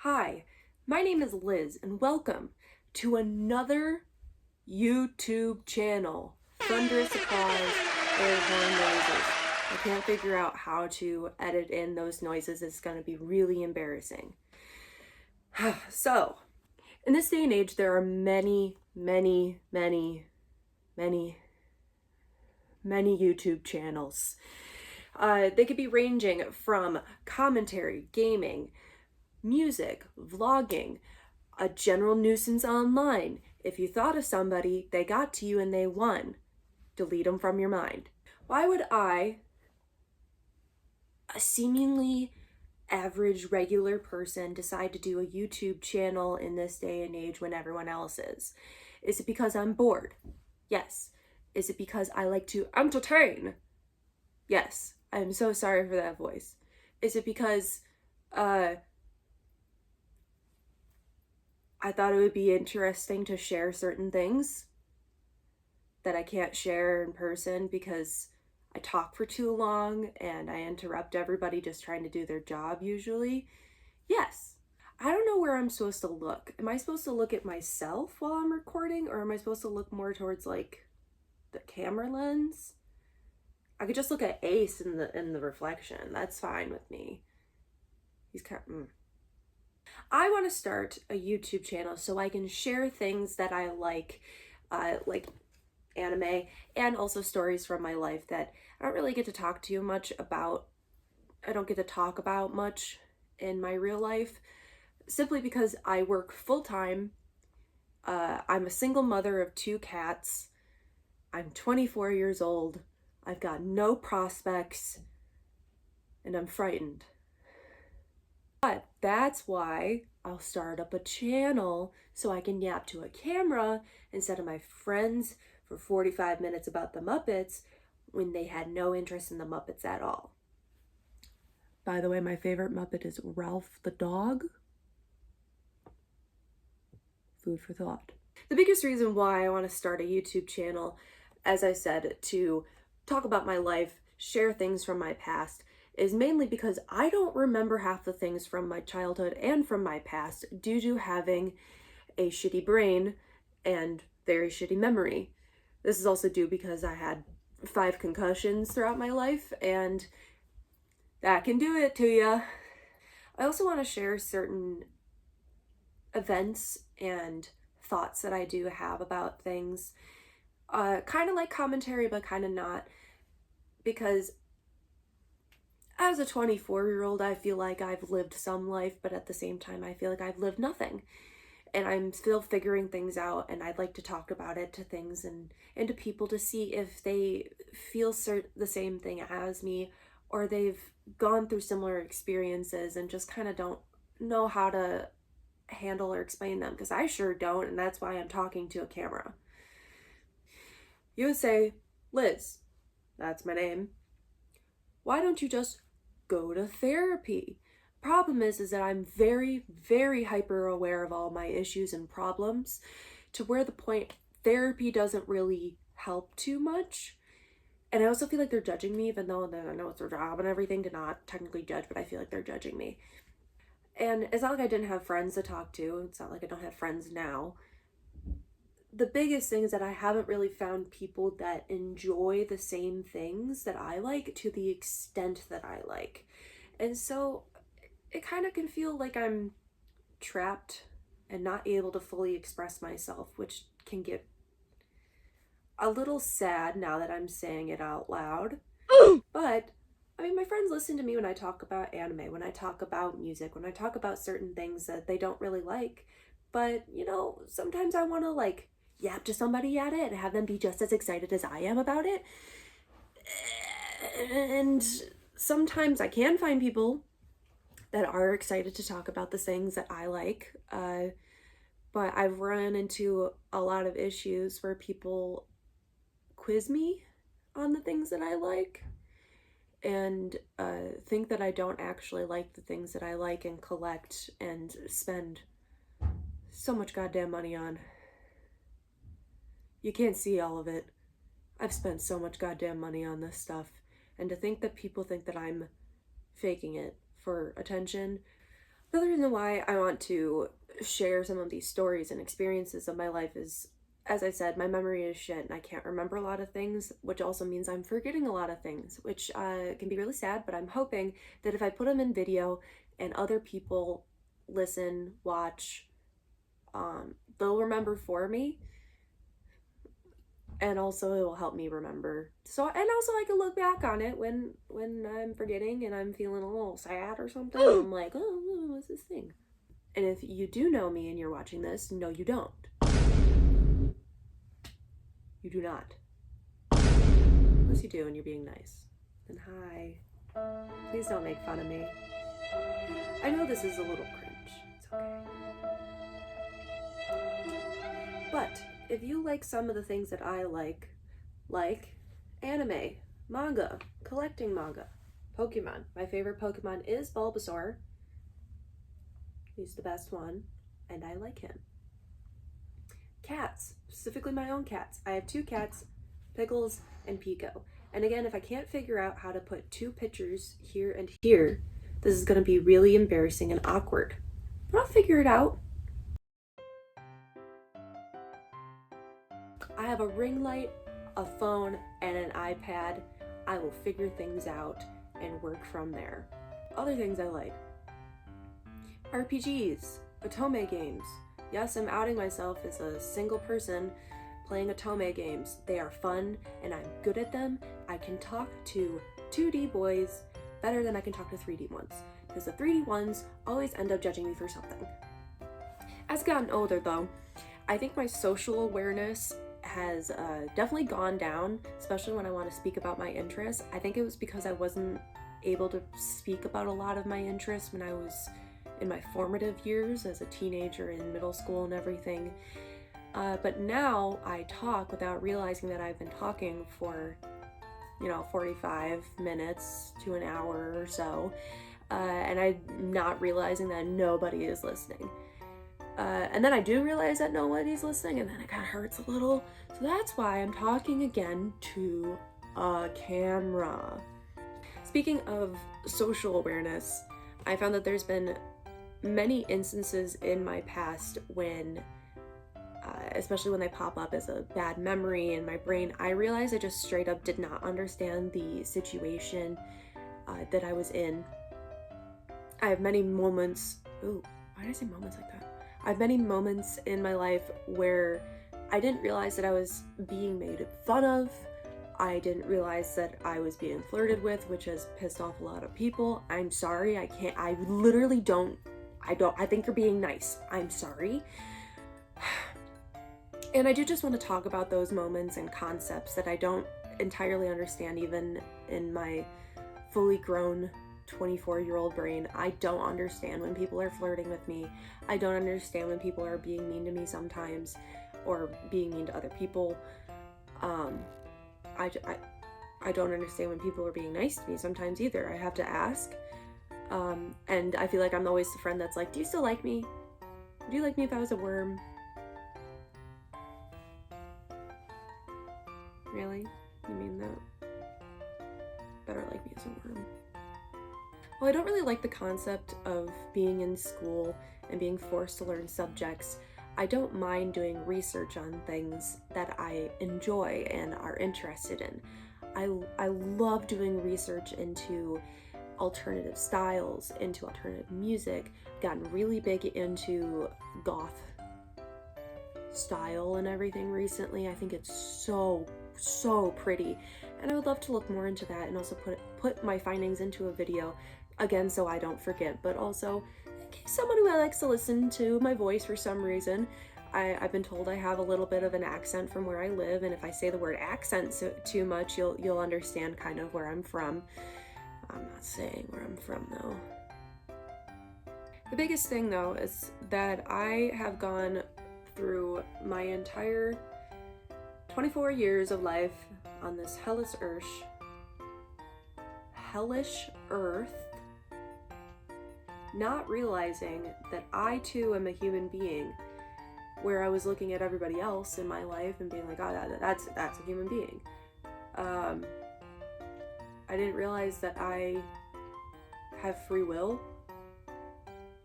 Hi, my name is Liz, and welcome to another YouTube channel. Thunderous applause, air horn noises. I can't figure out how to edit in those noises. It's going to be really embarrassing. So, in this day and age, there are many YouTube channels. They could be ranging from commentary, gaming, music, vlogging, a general nuisance online. If you thought of somebody, they got to you and they won. Delete them from your mind. Why would I, a seemingly average, regular person, decide to do a YouTube channel in this day and age when everyone else is? Is it because I'm bored? Yes. Is it because I like to entertain? Yes. I'm so sorry for that voice. Is it because, I thought it would be interesting to share certain things that I can't share in person because I talk for too long and I interrupt everybody just trying to do their job usually? Yes. I don't know where I'm supposed to look. Am I supposed to look at myself while I'm recording, or am I supposed to look more towards like the camera lens? I could just look at Ace in the reflection. That's fine with me. He's kind of I want to start a YouTube channel so I can share things that I like anime, and also stories from my life that I don't really get to talk too much about. I don't get to talk about much in my real life, simply because I work full-time. I'm a single mother of 2 cats. I'm 24 years old. I've got no prospects, and I'm frightened. But that's why I'll start up a channel so I can yap to a camera instead of my friends for 45 minutes about the Muppets when they had no interest in the Muppets at all. By the way, my favorite Muppet is Ralph the dog. Food for thought. The biggest reason why I want to start a YouTube channel, as I said, to talk about my life, share things from my past, is mainly because I don't remember half the things from my childhood and from my past due to having a shitty brain and very shitty memory. This is also due because I had 5 concussions throughout my life, and that can do it to you. I also want to share certain events and thoughts that I do have about things. Kind of like commentary, but kind of not. Because as a 24-year-old, I feel like I've lived some life, but at the same time, I feel like I've lived nothing. And I'm still figuring things out, and I'd like to talk about it to things and to people to see if they feel the same thing as me, or they've gone through similar experiences and just kind of don't know how to handle or explain them, because I sure don't, and that's why I'm talking to a camera. You would say, Liz, that's my name, why don't you just go to therapy? Problem is that I'm very hyper aware of all my issues and problems, to where the point therapy doesn't really help too much. And I also feel like they're judging me, even though I know it's their job and everything to not technically judge, but I feel like they're judging me. And it's not like I didn't have friends to talk to. It's not like I don't have friends now. The biggest thing is that I haven't really found people that enjoy the same things that I like to the extent that I like. And so it kind of can feel like I'm trapped and not able to fully express myself, which can get a little sad now that I'm saying it out loud. But I mean, my friends listen to me when I talk about anime, when I talk about music, when I talk about certain things that they don't really like. But, you know, sometimes I want to like yap to somebody at it and have them be just as excited as I am about it. And sometimes I can find people that are excited to talk about the things that I like. But I've run into a lot of issues where people quiz me on the things that I like, and think that I don't actually like the things that I like and collect and spend so much goddamn money on. You can't see all of it. I've spent so much goddamn money on this stuff, and to think that people think that I'm faking it for attention. Another reason why I want to share some of these stories and experiences of my life is, as I said, my memory is shit and I can't remember a lot of things, which also means I'm forgetting a lot of things, which can be really sad, but I'm hoping that if I put them in video and other people listen, watch, they'll remember for me, and also it will help me remember. So, and also I can look back on it when I'm forgetting and I'm feeling a little sad or something. I'm like, oh, what's this thing? And if you do know me and you're watching this, no, you don't. You do not. Unless you do and you're being nice. Then hi. Please don't make fun of me. I know this is a little cringe. It's okay. But if you like some of the things that I like anime, manga, collecting manga, Pokemon. My favorite Pokemon is Bulbasaur. He's the best one, and I like him. Cats, specifically my own cats. I have 2 cats, Pickles and Pico. And again, if I can't figure out how to put 2 pictures here and here, this is going to be really embarrassing and awkward. But I'll figure it out. I have a ring light, a phone, and an iPad. I will figure things out and work from there. Other things I like: RPGs, Otome games. Yes, I'm outing myself as a single person playing Otome games. They are fun and I'm good at them. I can talk to 2D boys better than I can talk to 3D ones, because the 3D ones always end up judging me for something. As I've gotten older though, I think my social awareness has definitely gone down, especially when I want to speak about my interests. I think it was because I wasn't able to speak about a lot of my interests when I was in my formative years as a teenager in middle school and everything. But now I talk without realizing that I've been talking for, 45 minutes to an hour or so, and I'm not realizing that nobody is listening. And then I do realize that nobody's listening, and then it kind of hurts a little. So that's why I'm talking again to a camera. Speaking of social awareness, I found that there's been many instances in my past when, especially when they pop up as a bad memory in my brain, I realized I just straight up did not understand the situation that I was in. I have many moments, why did I say moments like that? I have many moments in my life where I didn't realize that I was being made fun of. I didn't realize that I was being flirted with, which has pissed off a lot of people. I'm sorry, I think you're being nice. I'm sorry. And I do just want to talk about those moments and concepts that I don't entirely understand even in my fully grown 24-year-old brain. I don't understand when people are flirting with me. I don't understand when people are being mean to me sometimes, or being mean to other people. I don't understand when people are being nice to me sometimes either. I have to ask. And I feel like I'm always the friend that's like, do you still like me? Do you like me if I was a worm? Really? You mean that? Better like me as a worm. Well, I don't really like the concept of being in school and being forced to learn subjects. I don't mind doing research on things that I enjoy and are interested in. I love doing research into alternative styles, into alternative music. I've gotten really big into goth style and everything recently. I think it's so pretty, and I would love to look more into that and also put my findings into a video, again, so I don't forget, but also in case someone who likes to listen to my voice for some reason. I've been told I have a little bit of an accent from where I live, and if I say the word accent too much, you'll understand kind of where I'm from. I'm not saying where I'm from though. The biggest thing though is that I have gone through my entire 24 years of life on this hellish earth, not realizing that I too am a human being, where I was looking at everybody else in my life and being like, oh, that's a human being. I didn't realize that I have free will.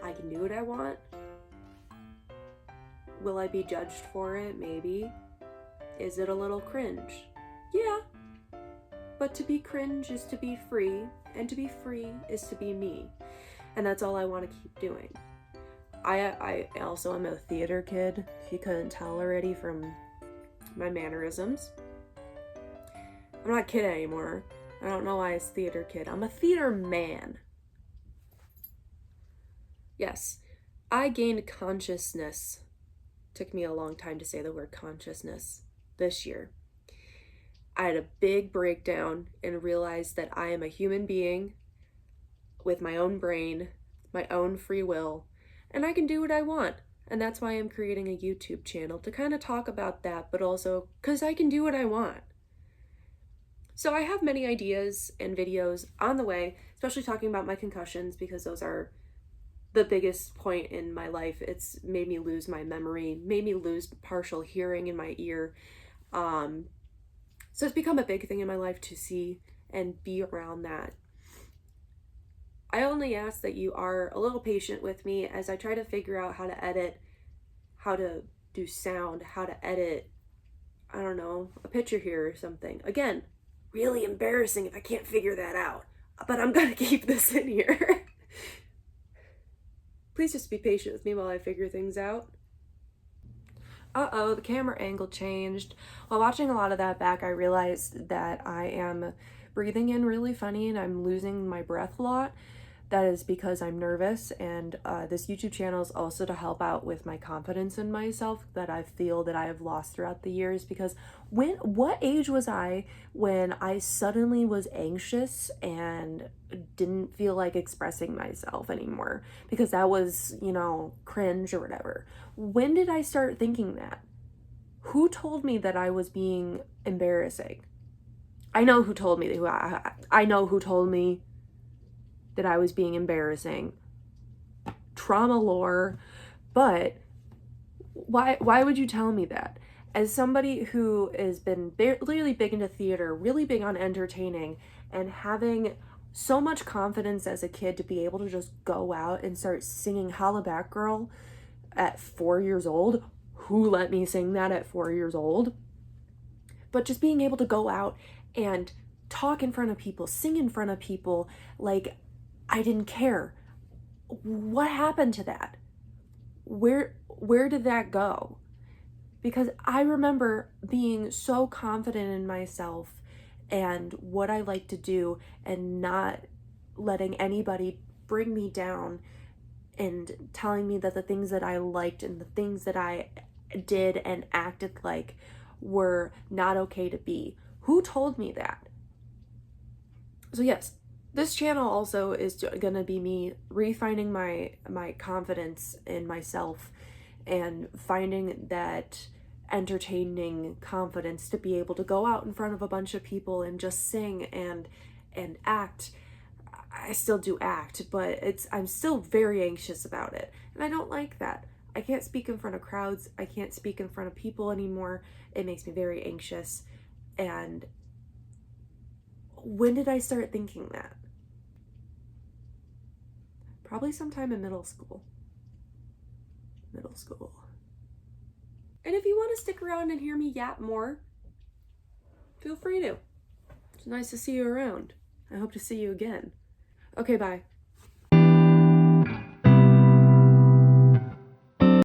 I can do what I want. Will I be judged for it? Maybe. Is it a little cringe? Yeah. But to be cringe is to be free, and to be free is to be me. And that's all I want to keep doing. I also am a theater kid, if you couldn't tell already from my mannerisms. I'm not a kid anymore. I don't know why it's theater kid. I'm a theater man. Yes, I gained consciousness. Took me a long time to say the word consciousness this year. I had a big breakdown and realized that I am a human being with my own brain, my own free will, and I can do what I want. And that's why I'm creating a YouTube channel, to kind of talk about that, but also because I can do what I want. So I have many ideas and videos on the way, especially talking about my concussions, because those are the biggest point in my life. It's made me lose my memory, made me lose partial hearing in my ear. So it's become a big thing in my life to see and be around that. I only ask that you are a little patient with me as I try to figure out how to edit, how to do sound, how to edit, I don't know, a picture here or something. Again, really embarrassing if I can't figure that out, but I'm gonna keep this in here. Please just be patient with me while I figure things out. Uh-oh, the camera angle changed. While watching a lot of that back, I realized that I am breathing in really funny and I'm losing my breath a lot. That is because I'm nervous, and this YouTube channel is also to help out with my confidence in myself that I feel that I have lost throughout the years. Because what age was I when I suddenly was anxious and didn't feel like expressing myself anymore because that was, cringe or whatever? When did I start thinking that? Who told me that I was being embarrassing? I know who told me that I was being embarrassing. Trauma lore. But why would you tell me that? As somebody who has been really big into theater, really big on entertaining, and having so much confidence as a kid to be able to just go out and start singing Holla Back Girl at 4 years old. Who let me sing that at 4 years old? But just being able to go out and talk in front of people, sing in front of people, like I didn't care. What happened to that? Where did that go? Because I remember being so confident in myself and what I like to do and not letting anybody bring me down and telling me that the things that I liked and the things that I did and acted like were not okay to be. Who told me that? So yes, this channel also is gonna be me refining my confidence in myself and finding that entertaining confidence to be able to go out in front of a bunch of people and just sing and act. I still do act, but I'm still very anxious about it, and I don't like that. I can't speak in front of crowds. I can't speak in front of people anymore. It makes me very anxious. And when did I start thinking that? Probably sometime in middle school. And if you want to stick around and hear me yap more, feel free to. It's nice to see you around. I hope to see you again. Okay, bye.